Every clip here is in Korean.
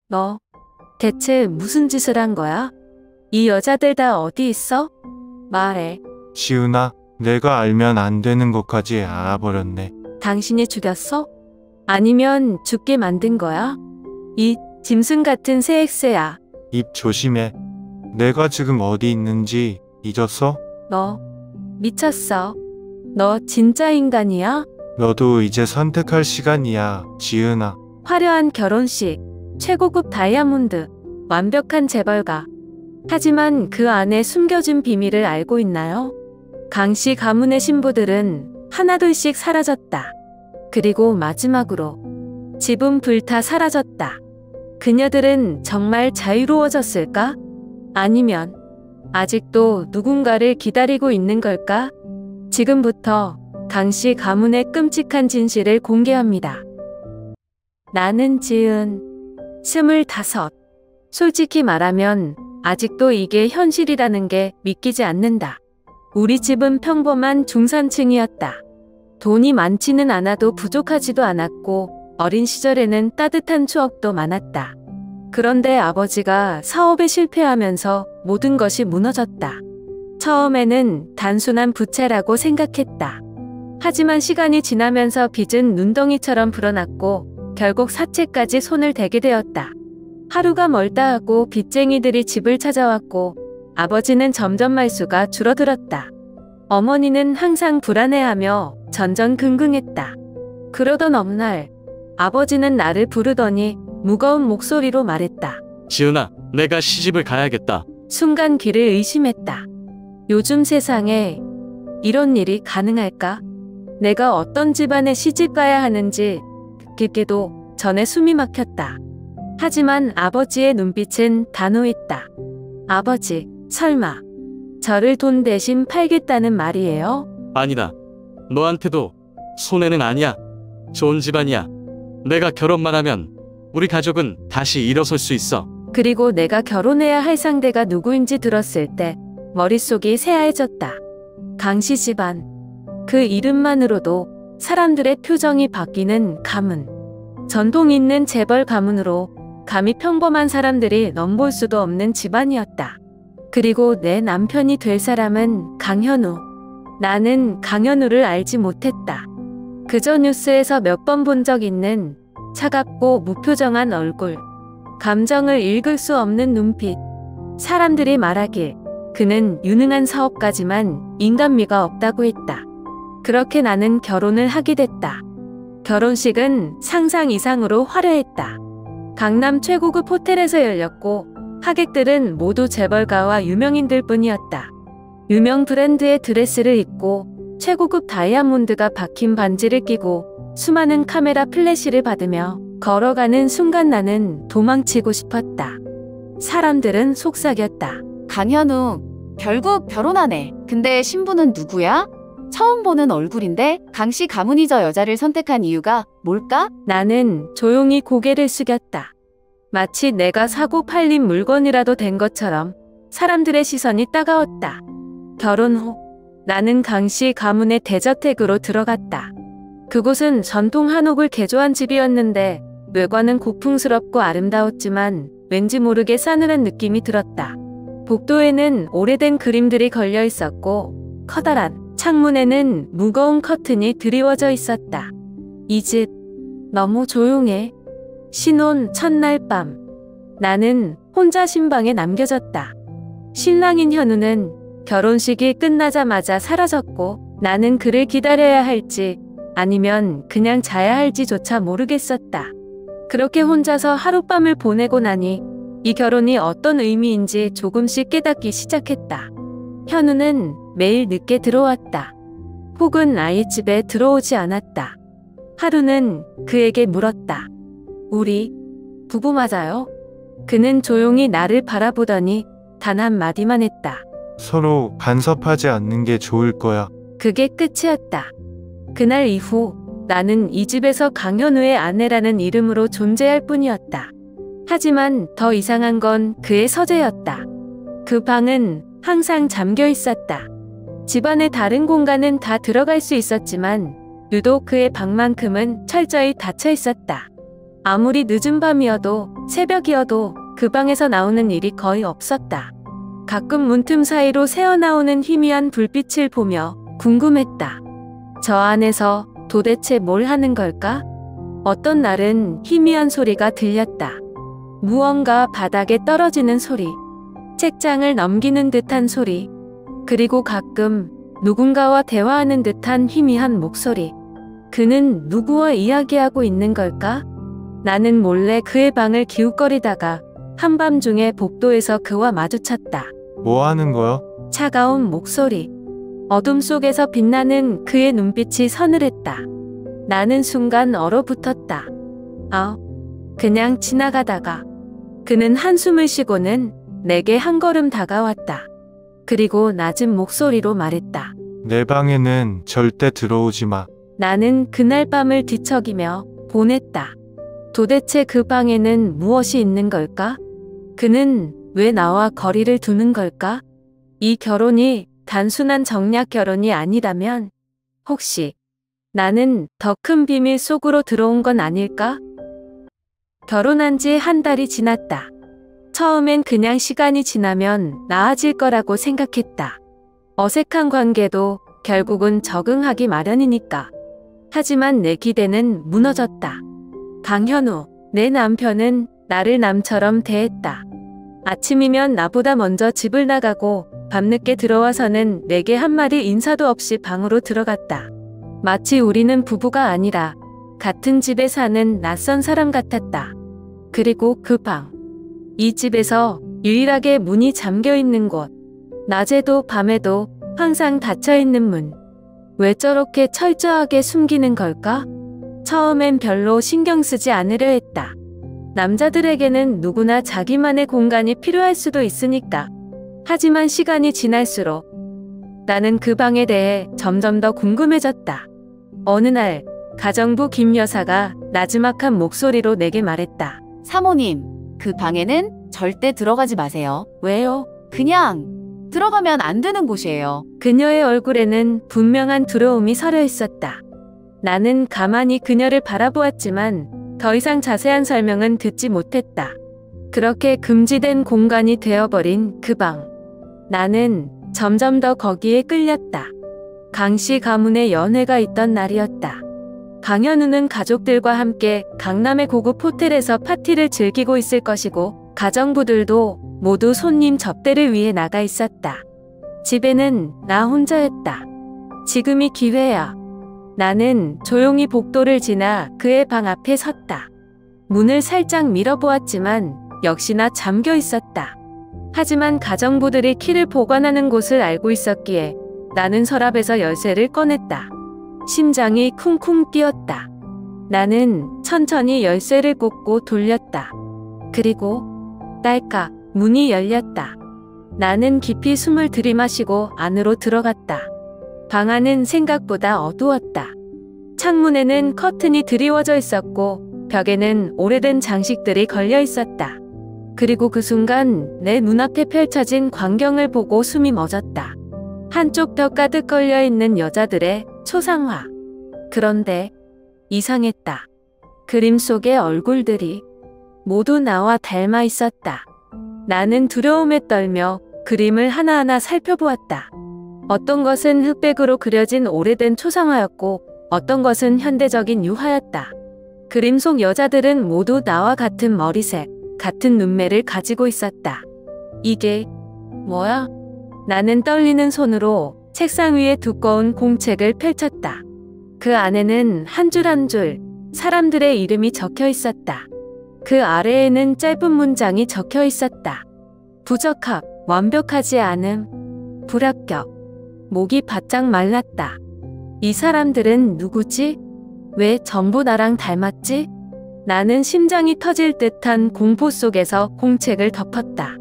너 대체 무슨 짓을 한 거야? 이 여자들 다 어디 있어? 말해. 지은아, 내가 알면 안 되는 것까지 알아버렸네. 당신이 죽였어? 아니면 죽게 만든 거야? 이 짐승 같은 새엑스야. 입 조심해. 내가 지금 어디 있는지 잊었어? 너 미쳤어. 너 진짜 인간이야? 너도 이제 선택할 시간이야, 지은아. 화려한 결혼식, 최고급 다이아몬드, 완벽한 재벌가. 하지만 그 안에 숨겨진 비밀을 알고 있나요? 강씨 가문의 신부들은 하나둘씩 사라졌다. 그리고 마지막으로 집은 불타 사라졌다. 그녀들은 정말 자유로워졌을까? 아니면 아직도 누군가를 기다리고 있는 걸까? 지금부터 강씨 가문의 끔찍한 진실을 공개합니다. 나는 지은 25. 솔직히 말하면 아직도 이게 현실이라는 게 믿기지 않는다. 우리 집은 평범한 중산층이었다. 돈이 많지는 않아도 부족하지도 않았고 어린 시절에는 따뜻한 추억도 많았다. 그런데 아버지가 사업에 실패하면서 모든 것이 무너졌다. 처음에는 단순한 부채라고 생각했다. 하지만 시간이 지나면서 빚은 눈덩이처럼 불어났고 결국 사채까지 손을 대게 되었다. 하루가 멀다 하고 빚쟁이들이 집을 찾아왔고 아버지는 점점 말수가 줄어들었다. 어머니는 항상 불안해하며 전전긍긍했다. 그러던 어느 날 아버지는 나를 부르더니 무거운 목소리로 말했다. 지은아, 내가 시집을 가야겠다. 순간 귀를 의심했다. 요즘 세상에 이런 일이 가능할까? 내가 어떤 집안에 시집 가야 하는지 듣기도 전에 숨이 막혔다. 하지만 아버지의 눈빛은 단호했다. 아버지, 설마 저를 돈 대신 팔겠다는 말이에요? 아니다. 너한테도 손해는 아니야. 좋은 집안이야. 내가 결혼만 하면 우리 가족은 다시 일어설 수 있어. 그리고 내가 결혼해야 할 상대가 누구인지 들었을 때 머릿속이 새하얘졌다. 강씨 집안. 그 이름만으로도 사람들의 표정이 바뀌는 가문. 전통 있는 재벌 가문으로 감히 평범한 사람들이 넘볼 수도 없는 집안이었다. 그리고 내 남편이 될 사람은 강현우. 나는 강현우를 알지 못했다. 그저 뉴스에서 몇 번 본 적 있는 차갑고 무표정한 얼굴, 감정을 읽을 수 없는 눈빛. 사람들이 말하길 그는 유능한 사업가지만 인간미가 없다고 했다. 그렇게 나는 결혼을 하게 됐다. 결혼식은 상상 이상으로 화려했다. 강남 최고급 호텔에서 열렸고 하객들은 모두 재벌가와 유명인들 뿐이었다. 유명 브랜드의 드레스를 입고 최고급 다이아몬드가 박힌 반지를 끼고 수많은 카메라 플래시를 받으며 걸어가는 순간 나는 도망치고 싶었다. 사람들은 속삭였다. 강현우, 결국 결혼하네. 근데 신부는 누구야? 처음 보는 얼굴인데 강씨 가문이 저 여자를 선택한 이유가 뭘까? 나는 조용히 고개를 숙였다. 마치 내가 사고 팔린 물건이라도 된 것처럼 사람들의 시선이 따가웠다. 결혼 후 나는 강씨 가문의 대저택으로 들어갔다. 그곳은 전통 한옥을 개조한 집이었는데 외관은 고풍스럽고 아름다웠지만 왠지 모르게 싸늘한 느낌이 들었다. 복도에는 오래된 그림들이 걸려 있었고 커다란 창문에는 무거운 커튼이 드리워져 있었다. 이 집 너무 조용해. 신혼 첫날 밤 나는 혼자 신방에 남겨졌다. 신랑인 현우는 결혼식이 끝나자마자 사라졌고 나는 그를 기다려야 할지 아니면 그냥 자야 할지조차 모르겠었다. 그렇게 혼자서 하룻밤을 보내고 나니 이 결혼이 어떤 의미인지 조금씩 깨닫기 시작했다. 현우는 매일 늦게 들어왔다. 혹은 아이 집에 들어오지 않았다. 하루는 그에게 물었다. 우리 부부 맞아요? 그는 조용히 나를 바라보더니 단 한마디만 했다. 서로 간섭하지 않는 게 좋을 거야. 그게 끝이었다. 그날 이후 나는 이 집에서 강현우의 아내라는 이름으로 존재할 뿐이었다. 하지만 더 이상한 건 그의 서재였다. 그 방은 항상 잠겨 있었다. 집안의 다른 공간은 다 들어갈 수 있었지만 유독 그의 방만큼은 철저히 닫혀 있었다. 아무리 늦은 밤이어도 새벽이어도 그 방에서 나오는 일이 거의 없었다. 가끔 문틈 사이로 새어나오는 희미한 불빛을 보며 궁금했다. 저 안에서 도대체 뭘 하는 걸까? 어떤 날은 희미한 소리가 들렸다. 무언가 바닥에 떨어지는 소리, 책장을 넘기는 듯한 소리, 그리고 가끔 누군가와 대화하는 듯한 희미한 목소리. 그는 누구와 이야기하고 있는 걸까? 나는 몰래 그의 방을 기웃거리다가 한밤중에 복도에서 그와 마주쳤다. 뭐 하는 거야? 차가운 목소리. 어둠 속에서 빛나는 그의 눈빛이 서늘했다. 나는 순간 얼어붙었다. 그냥 지나가다가. 그는 한숨을 쉬고는 내게 한 걸음 다가왔다. 그리고 낮은 목소리로 말했다. 내 방에는 절대 들어오지 마. 나는 그날 밤을 뒤척이며 보냈다. 도대체 그 방에는 무엇이 있는 걸까? 그는 왜 나와 거리를 두는 걸까? 이 결혼이 단순한 정략 결혼이 아니라면 혹시 나는 더 큰 비밀 속으로 들어온 건 아닐까? 결혼한 지 한 달이 지났다. 처음엔 그냥 시간이 지나면 나아질 거라고 생각했다. 어색한 관계도 결국은 적응하기 마련이니까. 하지만 내 기대는 무너졌다. 강현우, 내 남편은 나를 남처럼 대했다. 아침이면 나보다 먼저 집을 나가고 밤늦게 들어와서는 내게 한마디 인사도 없이 방으로 들어갔다. 마치 우리는 부부가 아니라 같은 집에 사는 낯선 사람 같았다. 그리고 그 방. 이 집에서 유일하게 문이 잠겨 있는 곳. 낮에도 밤에도 항상 닫혀 있는 문. 왜 저렇게 철저하게 숨기는 걸까? 처음엔 별로 신경 쓰지 않으려 했다. 남자들에게는 누구나 자기만의 공간이 필요할 수도 있으니까. 하지만 시간이 지날수록 나는 그 방에 대해 점점 더 궁금해졌다. 어느 날 가정부 김 여사가 나지막한 목소리로 내게 말했다. 사모님, 그 방에는 절대 들어가지 마세요. 왜요? 그냥 들어가면 안 되는 곳이에요. 그녀의 얼굴에는 분명한 두려움이 서려 있었다. 나는 가만히 그녀를 바라보았지만 더 이상 자세한 설명은 듣지 못했다. 그렇게 금지된 공간이 되어버린 그 방. 나는 점점 더 거기에 끌렸다. 강씨 가문의 연회가 있던 날이었다. 강현우는 가족들과 함께 강남의 고급 호텔에서 파티를 즐기고 있을 것이고 가정부들도 모두 손님 접대를 위해 나가 있었다. 집에는 나 혼자였다. 지금이 기회야. 나는 조용히 복도를 지나 그의 방 앞에 섰다. 문을 살짝 밀어보았지만 역시나 잠겨 있었다. 하지만 가정부들이 키를 보관하는 곳을 알고 있었기에 나는 서랍에서 열쇠를 꺼냈다. 심장이 쿵쿵 뛰었다. 나는 천천히 열쇠를 꽂고 돌렸다. 그리고 딸깍 문이 열렸다. 나는 깊이 숨을 들이마시고 안으로 들어갔다. 방 안은 생각보다 어두웠다. 창문에는 커튼이 드리워져 있었고 벽에는 오래된 장식들이 걸려 있었다. 그리고 그 순간 내 눈앞에 펼쳐진 광경을 보고 숨이 멎었다. 한쪽 벽 가득 걸려 있는 여자들의 초상화. 그런데 이상했다. 그림 속의 얼굴들이 모두 나와 닮아 있었다. 나는 두려움에 떨며 그림을 하나하나 살펴보았다. 어떤 것은 흑백으로 그려진 오래된 초상화였고 어떤 것은 현대적인 유화였다. 그림 속 여자들은 모두 나와 같은 머리색, 같은 눈매를 가지고 있었다. 이게 뭐야? 나는 떨리는 손으로 책상 위에 두꺼운 공책을 펼쳤다. 그 안에는 한 줄 한 줄 사람들의 이름이 적혀 있었다. 그 아래에는 짧은 문장이 적혀 있었다. 부적합, 완벽하지 않음, 불합격. 목이 바짝 말랐다. 이 사람들은 누구지? 왜 전부 나랑 닮았지? 나는 심장이 터질 듯한 공포 속에서 공책을 덮었다.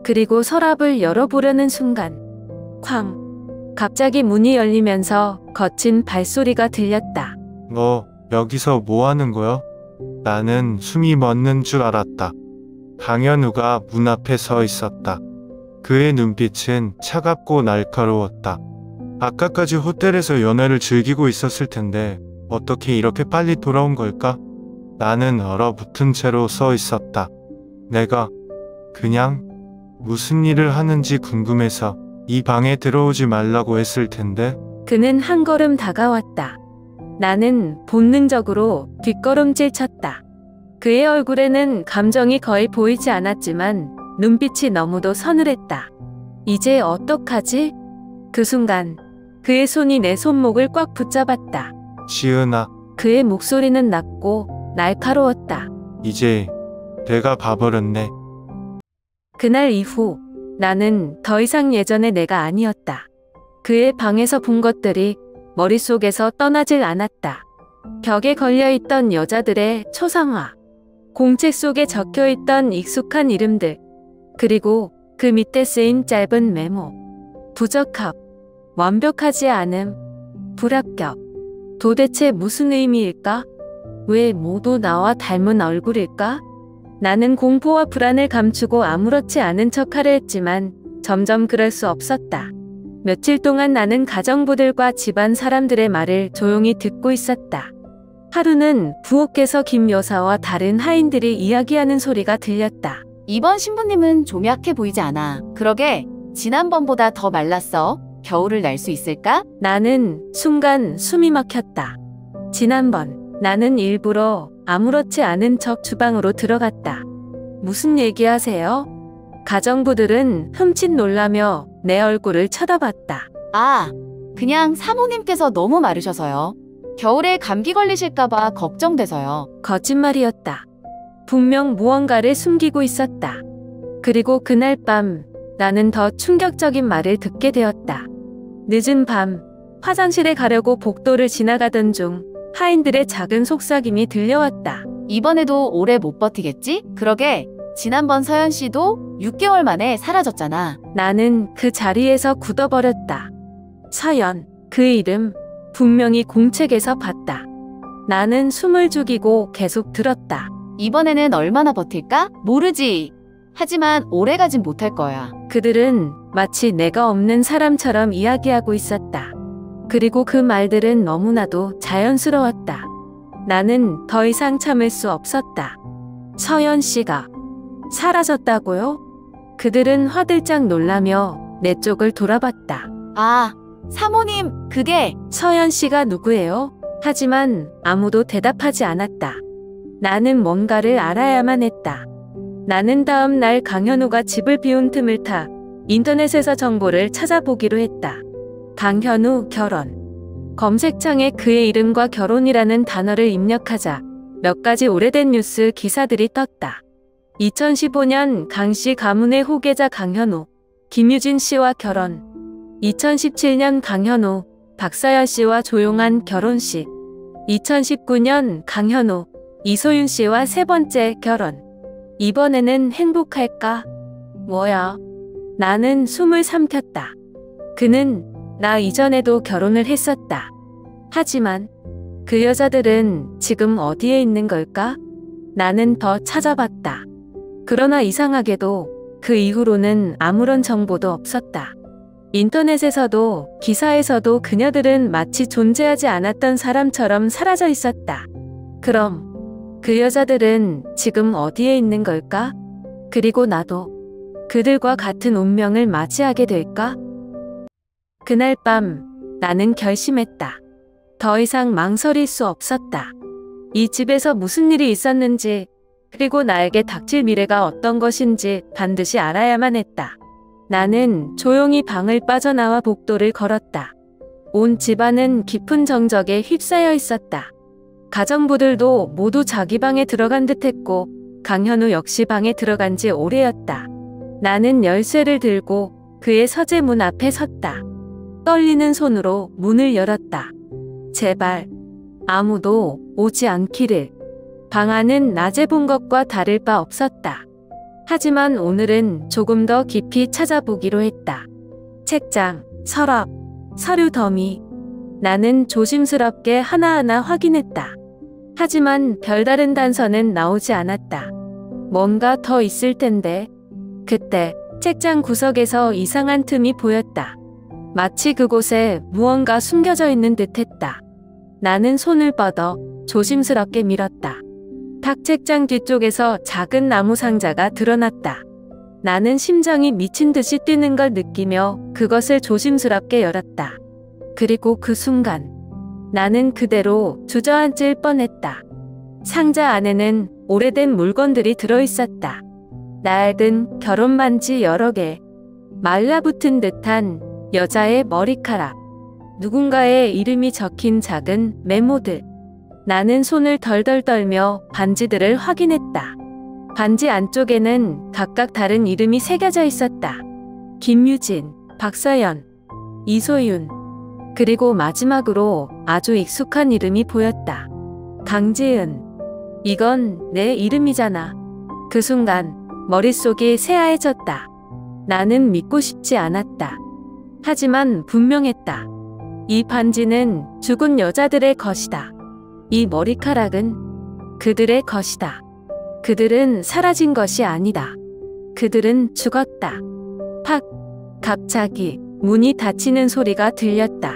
그리고 서랍을 열어보려는 순간 쾅! 갑자기 문이 열리면서 거친 발소리가 들렸다. 너 여기서 뭐 하는 거야? 나는 숨이 멎는 줄 알았다. 강현우가 문 앞에 서 있었다. 그의 눈빛은 차갑고 날카로웠다. 아까까지 호텔에서 연애를 즐기고 있었을 텐데 어떻게 이렇게 빨리 돌아온 걸까? 나는 얼어붙은 채로 서 있었다. 내가 그냥 무슨 일을 하는지 궁금해서 이 방에 들어오지 말라고 했을 텐데. 그는 한 걸음 다가왔다. 나는 본능적으로 뒷걸음질 쳤다. 그의 얼굴에는 감정이 거의 보이지 않았지만 눈빛이 너무도 서늘했다. 이제 어떡하지? 그 순간 그의 손이 내 손목을 꽉 붙잡았다. 지은아, 그의 목소리는 낮고 날카로웠다. 이제 내가 봐버렸네. 그날 이후 나는 더 이상 예전의 내가 아니었다. 그의 방에서 본 것들이 머릿속에서 떠나질 않았다. 벽에 걸려있던 여자들의 초상화, 공책 속에 적혀있던 익숙한 이름들, 그리고 그 밑에 쓰인 짧은 메모. 부적합, 완벽하지 않음, 불합격. 도대체 무슨 의미일까? 왜 모두 나와 닮은 얼굴일까? 나는 공포와 불안을 감추고 아무렇지 않은 척하려 했지만 점점 그럴 수 없었다. 며칠 동안 나는 가정부들과 집안 사람들의 말을 조용히 듣고 있었다. 하루는 부엌에서 김 여사와 다른 하인들이 이야기하는 소리가 들렸다. 이번 신부님은 좀 약해 보이지 않아. 그러게 지난번보다 더 말랐어. 겨울을 날 수 있을까? 나는 순간 숨이 막혔다. 지난번 나는 일부러 아무렇지 않은 척 주방으로 들어갔다. 무슨 얘기하세요? 가정부들은 흠칫 놀라며 내 얼굴을 쳐다봤다. 아, 그냥 사모님께서 너무 마르셔서요. 겨울에 감기 걸리실까봐 걱정돼서요. 거짓말이었다. 분명 무언가를 숨기고 있었다. 그리고 그날 밤 나는 더 충격적인 말을 듣게 되었다. 늦은 밤 화장실에 가려고 복도를 지나가던 중 하인들의 작은 속삭임이 들려왔다. 이번에도 오래 못 버티겠지? 그러게 지난번 서연 씨도 6개월 만에 사라졌잖아. 나는 그 자리에서 굳어버렸다. 서연, 그 이름 분명히 공책에서 봤다. 나는 숨을 죽이고 계속 들었다. 이번에는 얼마나 버틸까? 모르지. 하지만 오래 가진 못할 거야. 그들은 마치 내가 없는 사람처럼 이야기하고 있었다. 그리고 그 말들은 너무나도 자연스러웠다. 나는 더 이상 참을 수 없었다. 서연 씨가 사라졌다고요? 그들은 화들짝 놀라며 내 쪽을 돌아봤다. 아, 사모님, 그게 서연 씨가 누구예요? 하지만 아무도 대답하지 않았다. 나는 뭔가를 알아야만 했다. 나는 다음 날 강현우가 집을 비운 틈을 타 인터넷에서 정보를 찾아보기로 했다. 강현우 결혼. 검색창에 그의 이름과 결혼이라는 단어를 입력하자 몇 가지 오래된 뉴스 기사들이 떴다. 2015년 강씨 가문의 후계자 강현우, 김유진 씨와 결혼. 2017년 강현우, 박서연 씨와 조용한 결혼식. 2019년 강현우, 이소윤 씨와 세 번째 결혼. 이번에는 행복할까? 뭐야? 나는 숨을 삼켰다. 그는 나 이전에도 결혼을 했었다. 하지만 그 여자들은 지금 어디에 있는 걸까? 나는 더 찾아봤다. 그러나 이상하게도 그 이후로는 아무런 정보도 없었다. 인터넷에서도 기사에서도 그녀들은 마치 존재하지 않았던 사람처럼 사라져 있었다. 그럼 그 여자들은 지금 어디에 있는 걸까? 그리고 나도 그들과 같은 운명을 맞이하게 될까? 그날 밤 나는 결심했다. 더 이상 망설일 수 없었다. 이 집에서 무슨 일이 있었는지, 그리고 나에게 닥칠 미래가 어떤 것인지 반드시 알아야만 했다. 나는 조용히 방을 빠져나와 복도를 걸었다. 온 집안은 깊은 정적에 휩싸여 있었다. 가정부들도 모두 자기 방에 들어간 듯했고 강현우 역시 방에 들어간 지 오래였다. 나는 열쇠를 들고 그의 서재 문 앞에 섰다. 떨리는 손으로 문을 열었다. 제발 아무도 오지 않기를. 방 안은 낮에 본 것과 다를 바 없었다. 하지만 오늘은 조금 더 깊이 찾아보기로 했다. 책장, 서랍, 서류 더미. 나는 조심스럽게 하나하나 확인했다. 하지만 별다른 단서는 나오지 않았다. 뭔가 더 있을 텐데. 그때 책장 구석에서 이상한 틈이 보였다. 마치 그곳에 무언가 숨겨져 있는 듯했다. 나는 손을 뻗어 조심스럽게 밀었다. 탁 책장 뒤쪽에서 작은 나무 상자가 드러났다. 나는 심장이 미친 듯이 뛰는 걸 느끼며 그것을 조심스럽게 열었다. 그리고 그 순간 나는 그대로 주저앉을 뻔했다. 상자 안에는 오래된 물건들이 들어있었다. 낡은 결혼 반지 여러 개, 말라붙은 듯한 여자의 머리카락, 누군가의 이름이 적힌 작은 메모들. 나는 손을 덜덜 떨며 반지들을 확인했다. 반지 안쪽에는 각각 다른 이름이 새겨져 있었다. 김유진, 박서연, 이소윤, 그리고 마지막으로 아주 익숙한 이름이 보였다. 강지은. 이건 내 이름이잖아. 그 순간 머릿속이 새하얘졌다. 나는 믿고 싶지 않았다. 하지만 분명했다. 이 반지는 죽은 여자들의 것이다. 이 머리카락은 그들의 것이다. 그들은 사라진 것이 아니다. 그들은 죽었다. 팍! 갑자기 문이 닫히는 소리가 들렸다.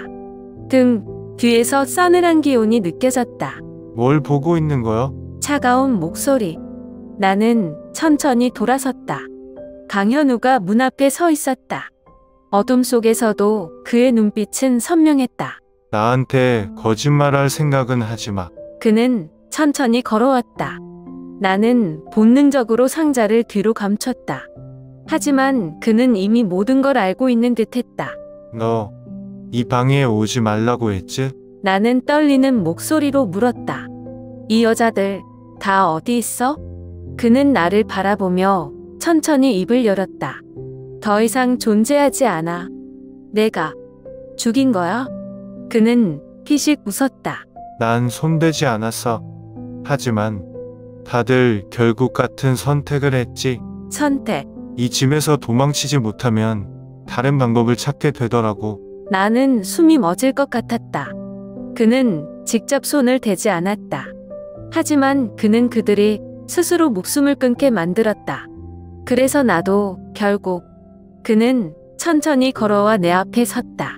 등 뒤에서 서늘한 기운이 느껴졌다. 뭘 보고 있는 거요? 차가운 목소리. 나는 천천히 돌아섰다. 강현우가 문 앞에 서 있었다. 어둠 속에서도 그의 눈빛은 선명했다. 나한테 거짓말할 생각은 하지 마. 그는 천천히 걸어왔다. 나는 본능적으로 상자를 뒤로 감췄다. 하지만 그는 이미 모든 걸 알고 있는 듯했다. 너 이 방에 오지 말라고 했지? 나는 떨리는 목소리로 물었다. 이 여자들 다 어디 있어? 그는 나를 바라보며 천천히 입을 열었다. 더 이상 존재하지 않아. 내가 죽인 거야? 그는 피식 웃었다. 난 손대지 않았어. 하지만 다들 결국 같은 선택을 했지. 선택. 이 짐에서 도망치지 못하면 다른 방법을 찾게 되더라고. 나는 숨이 멎을 것 같았다. 그는 직접 손을 대지 않았다. 하지만 그는 그들이 스스로 목숨을 끊게 만들었다. 그래서 나도 결국. 그는 천천히 걸어와 내 앞에 섰다.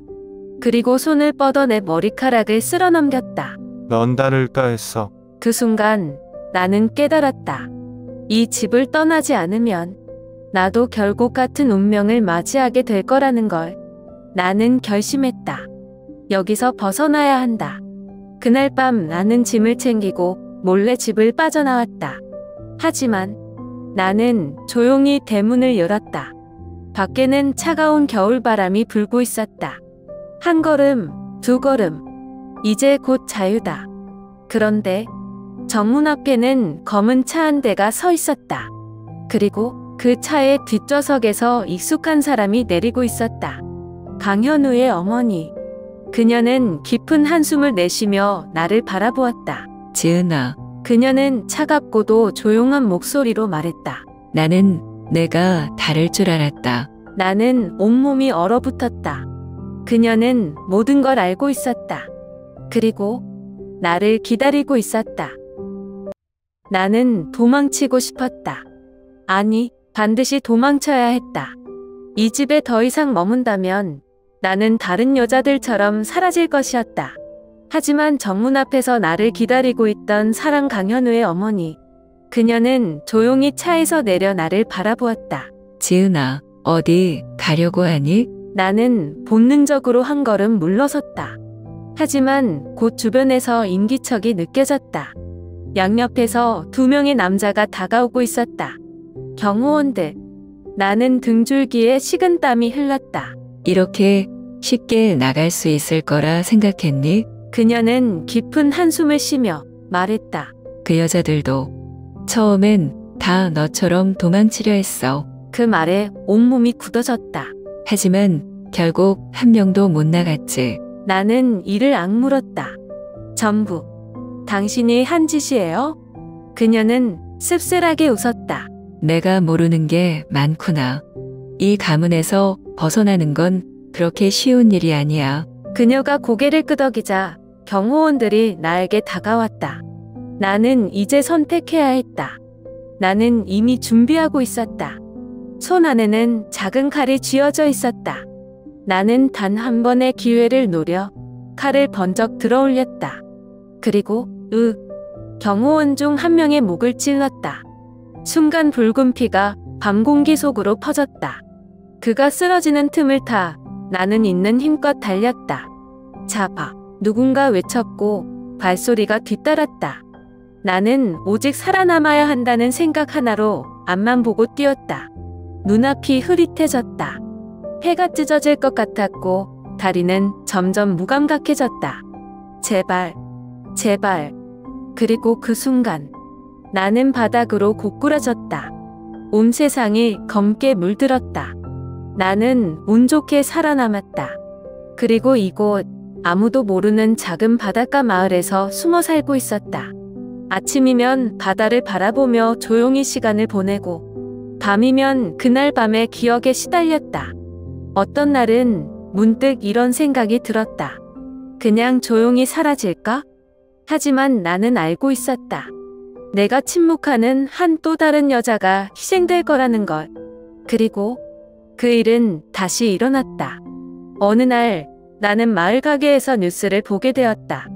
그리고 손을 뻗어 내 머리카락을 쓸어 넘겼다. 넌 다를까 했어. 그 순간 나는 깨달았다. 이 집을 떠나지 않으면 나도 결국 같은 운명을 맞이하게 될 거라는 걸. 나는 결심했다. 여기서 벗어나야 한다. 그날 밤 나는 짐을 챙기고 몰래 집을 빠져나왔다. 하지만 나는 조용히 대문을 열었다. 밖에는 차가운 겨울바람이 불고 있었다. 한 걸음, 두 걸음. 이제 곧 자유다. 그런데 정문 앞에는 검은 차 한 대가 서 있었다. 그리고 그 차의 뒷좌석에서 익숙한 사람이 내리고 있었다. 강현우의 어머니. 그녀는 깊은 한숨을 내쉬며 나를 바라보았다. 지은아, 그녀는 차갑고도 조용한 목소리로 말했다. 나는 내가 다를 줄 알았다. 나는 온몸이 얼어붙었다. 그녀는 모든 걸 알고 있었다. 그리고 나를 기다리고 있었다. 나는 도망치고 싶었다. 아니, 반드시 도망쳐야 했다. 이 집에 더 이상 머문다면 나는 다른 여자들처럼 사라질 것이었다. 하지만 정문 앞에서 나를 기다리고 있던 사랑 강현우의 어머니. 그녀는 조용히 차에서 내려 나를 바라보았다. 지은아, 어디 가려고 하니? 나는 본능적으로 한 걸음 물러섰다. 하지만 곧 주변에서 인기척이 느껴졌다. 양옆에서 두 명의 남자가 다가오고 있었다. 경호원들. 나는 등줄기에 식은땀이 흘렀다. 이렇게 쉽게 나갈 수 있을 거라 생각했니? 그녀는 깊은 한숨을 쉬며 말했다. 그 여자들도 처음엔 다 너처럼 도망치려 했어. 그 말에 온몸이 굳어졌다. 하지만 결국 한 명도 못 나갔지. 나는 이를 악물었다. 전부 당신이 한 짓이에요? 그녀는 씁쓸하게 웃었다. 내가 모르는 게 많구나. 이 가문에서 벗어나는 건 그렇게 쉬운 일이 아니야. 그녀가 고개를 끄덕이자 경호원들이 나에게 다가왔다. 나는 이제 선택해야 했다. 나는 이미 준비하고 있었다. 손 안에는 작은 칼이 쥐어져 있었다. 나는 단 한 번의 기회를 노려 칼을 번쩍 들어 올렸다. 그리고 경호원 중 한 명의 목을 찔렀다. 순간 붉은 피가 밤 공기 속으로 퍼졌다. 그가 쓰러지는 틈을 타 나는 있는 힘껏 달렸다. 잡아. 누군가 외쳤고 발소리가 뒤따랐다. 나는 오직 살아남아야 한다는 생각 하나로 앞만 보고 뛰었다. 눈앞이 흐릿해졌다. 해가 찢어질 것 같았고 다리는 점점 무감각해졌다. 제발, 제발. 그리고 그 순간 나는 바닥으로 고꾸라졌다. 온 세상이 검게 물들었다. 나는 운 좋게 살아남았다. 그리고 이곳 아무도 모르는 작은 바닷가 마을에서 숨어 살고 있었다. 아침이면 바다를 바라보며 조용히 시간을 보내고 밤이면 그날 밤의 기억에 시달렸다. 어떤 날은 문득 이런 생각이 들었다. 그냥 조용히 사라질까? 하지만 나는 알고 있었다. 내가 침묵하는 한 또 다른 여자가 희생될 거라는 걸. 그리고 그 일은 다시 일어났다. 어느 날 나는 마을 가게에서 뉴스를 보게 되었다.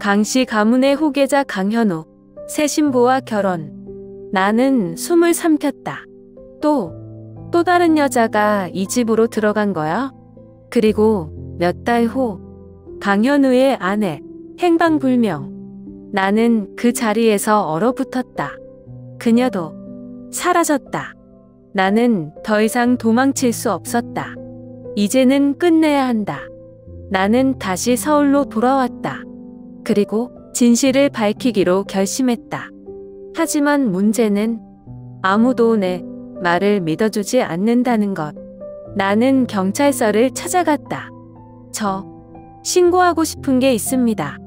강씨 가문의 후계자 강현우, 새 신부와 결혼. 나는 숨을 삼켰다. 또 다른 여자가 이 집으로 들어간 거야? 그리고 몇 달 후 강현우의 아내, 행방불명. 나는 그 자리에서 얼어붙었다. 그녀도 사라졌다. 나는 더 이상 도망칠 수 없었다. 이제는 끝내야 한다. 나는 다시 서울로 돌아왔다. 그리고 진실을 밝히기로 결심했다. 하지만 문제는 아무도 내 말을 믿어주지 않는다는 것. 나는 경찰서를 찾아갔다. 저 신고하고 싶은 게 있습니다.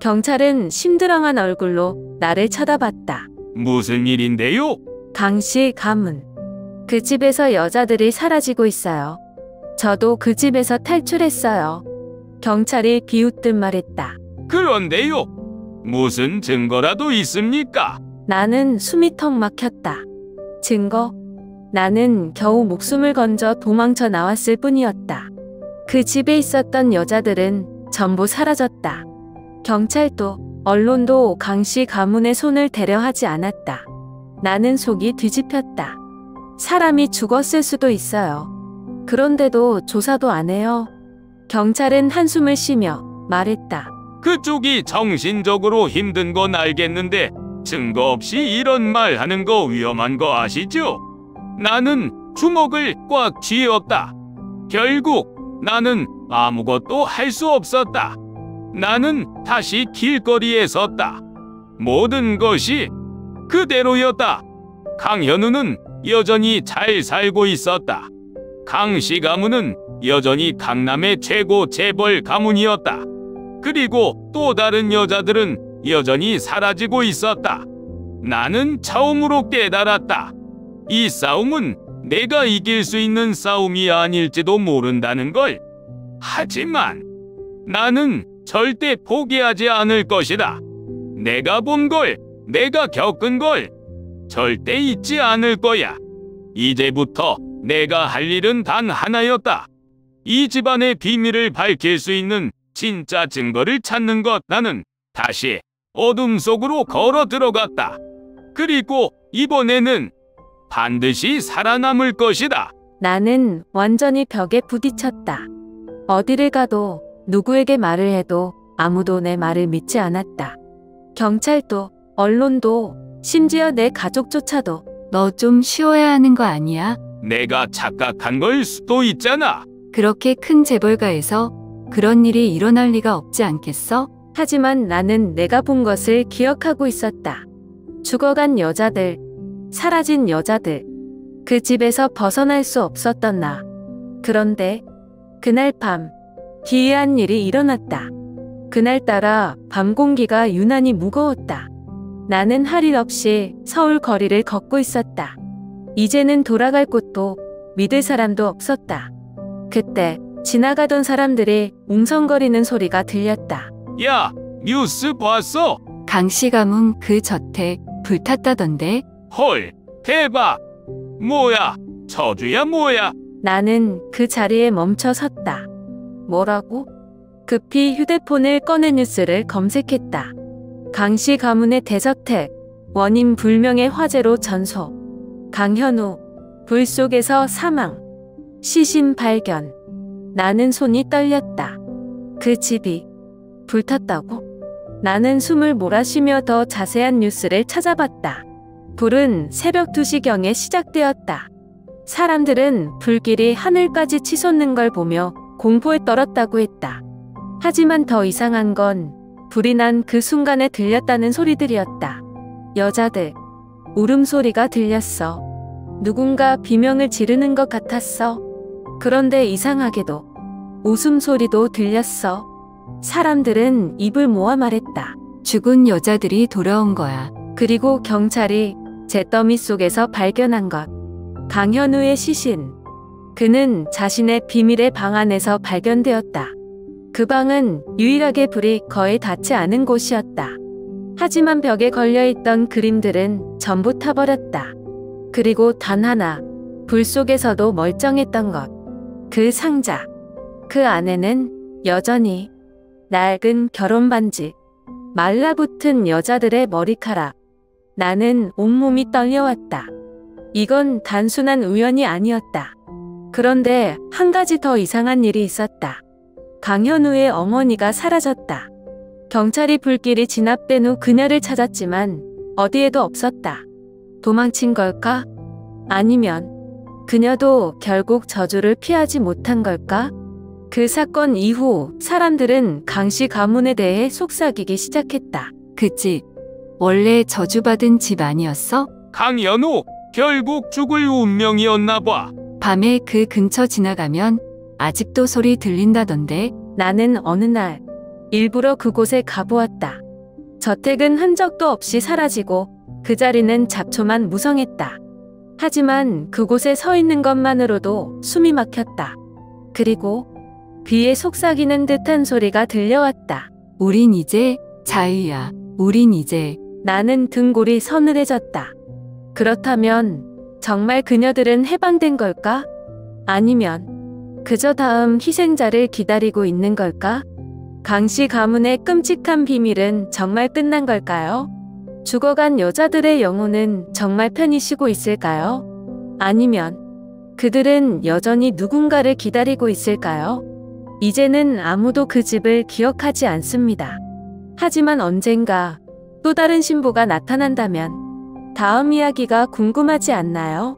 경찰은 심드렁한 얼굴로 나를 쳐다봤다. 무슨 일인데요? 강씨 가문. 그 집에서 여자들이 사라지고 있어요. 저도 그 집에서 탈출했어요. 경찰이 비웃듯 말했다. 그런데요. 무슨 증거라도 있습니까? 나는 숨이 턱 막혔다. 증거? 나는 겨우 목숨을 건져 도망쳐 나왔을 뿐이었다. 그 집에 있었던 여자들은 전부 사라졌다. 경찰도 언론도 강씨 가문의 손을 대려 하지 않았다. 나는 속이 뒤집혔다. 사람이 죽었을 수도 있어요. 그런데도 조사도 안 해요. 경찰은 한숨을 쉬며 말했다. 그쪽이 정신적으로 힘든 건 알겠는데 증거 없이 이런 말 하는 거 위험한 거 아시죠? 나는 주먹을 꽉 쥐었다. 결국 나는 아무것도 할 수 없었다. 나는 다시 길거리에 섰다. 모든 것이 그대로였다. 강현우는 여전히 잘 살고 있었다. 강씨 가문은 여전히 강남의 최고 재벌 가문이었다. 그리고 또 다른 여자들은 여전히 사라지고 있었다. 나는 처음으로 깨달았다. 이 싸움은 내가 이길 수 있는 싸움이 아닐지도 모른다는 걸. 하지만 나는 절대 포기하지 않을 것이다. 내가 본 걸, 내가 겪은 걸 절대 잊지 않을 거야. 이제부터 내가 할 일은 단 하나였다. 이 집안의 비밀을 밝힐 수 있는 진짜 증거를 찾는 것. 나는 다시 어둠 속으로 걸어 들어갔다. 그리고 이번에는 반드시 살아남을 것이다. 나는 완전히 벽에 부딪혔다. 어디를 가도 누구에게 말을 해도 아무도 내 말을 믿지 않았다. 경찰도, 언론도, 심지어 내 가족조차도. 너 좀 쉬어야 하는 거 아니야? 내가 착각한 걸 수도 있잖아. 그렇게 큰 재벌가에서 그런 일이 일어날 리가 없지 않겠어? 하지만 나는 내가 본 것을 기억하고 있었다. 죽어간 여자들, 사라진 여자들, 그 집에서 벗어날 수 없었던 나. 그런데 그날 밤 기이한 일이 일어났다. 그날따라 밤 공기가 유난히 무거웠다. 나는 할 일 없이 서울 거리를 걷고 있었다. 이제는 돌아갈 곳도 믿을 사람도 없었다. 그때 지나가던 사람들이 웅성거리는 소리가 들렸다. 야, 뉴스 봤어? 강씨 가문 그 저택 불탔다던데? 헐, 대박. 뭐야, 저주야 뭐야? 나는 그 자리에 멈춰 섰다. 뭐라고? 급히 휴대폰을 꺼내 뉴스를 검색했다. 강씨 가문의 대저택, 원인 불명의 화재로 전소. 강현우, 불 속에서 사망. 시신 발견. 나는 손이 떨렸다. 그 집이 불탔다고? 나는 숨을 몰아쉬며 더 자세한 뉴스를 찾아봤다. 불은 새벽 2시경에 시작되었다. 사람들은 불길이 하늘까지 치솟는 걸 보며 공포에 떨었다고 했다. 하지만 더 이상한 건 불이 난 그 순간에 들렸다는 소리들이었다. 여자들, 울음소리가 들렸어. 누군가 비명을 지르는 것 같았어. 그런데 이상하게도 웃음소리도 들렸어. 사람들은 입을 모아 말했다. 죽은 여자들이 돌아온 거야. 그리고 경찰이 잿더미 속에서 발견한 것. 강현우의 시신. 그는 자신의 비밀의 방 안에서 발견되었다. 그 방은 유일하게 불이 거의 닿지 않은 곳이었다. 하지만 벽에 걸려있던 그림들은 전부 타버렸다. 그리고 단 하나, 불 속에서도 멀쩡했던 것. 그 상자. 그 안에는 여전히 낡은 결혼 반지, 말라붙은 여자들의 머리카락. 나는 온몸이 떨려왔다. 이건 단순한 우연이 아니었다. 그런데 한 가지 더 이상한 일이 있었다. 강현우의 어머니가 사라졌다. 경찰이 불길이 진압된 후 그녀를 찾았지만 어디에도 없었다. 도망친 걸까? 아니면 그녀도 결국 저주를 피하지 못한 걸까? 그 사건 이후 사람들은 강씨 가문에 대해 속삭이기 시작했다. 그 집, 원래 저주받은 집 아니었어? 강현우, 결국 죽을 운명이었나 봐. 밤에 그 근처 지나가면 아직도 소리 들린다던데. 나는 어느 날 일부러 그곳에 가보았다. 저택은 흔적도 없이 사라지고 그 자리는 잡초만 무성했다. 하지만 그곳에 서 있는 것만으로도 숨이 막혔다. 그리고 귀에 속삭이는 듯한 소리가 들려왔다. 우린 이제 자유야. 우린 이제. 나는 등골이 서늘해졌다. 그렇다면 정말 그녀들은 해방된 걸까? 아니면 그저 다음 희생자를 기다리고 있는 걸까? 강씨 가문의 끔찍한 비밀은 정말 끝난 걸까요? 죽어간 여자들의 영혼은 정말 편히 쉬고 있을까요? 아니면 그들은 여전히 누군가를 기다리고 있을까요? 이제는 아무도 그 집을 기억하지 않습니다. 하지만 언젠가 또 다른 신부가 나타난다면 다음 이야기가 궁금하지 않나요?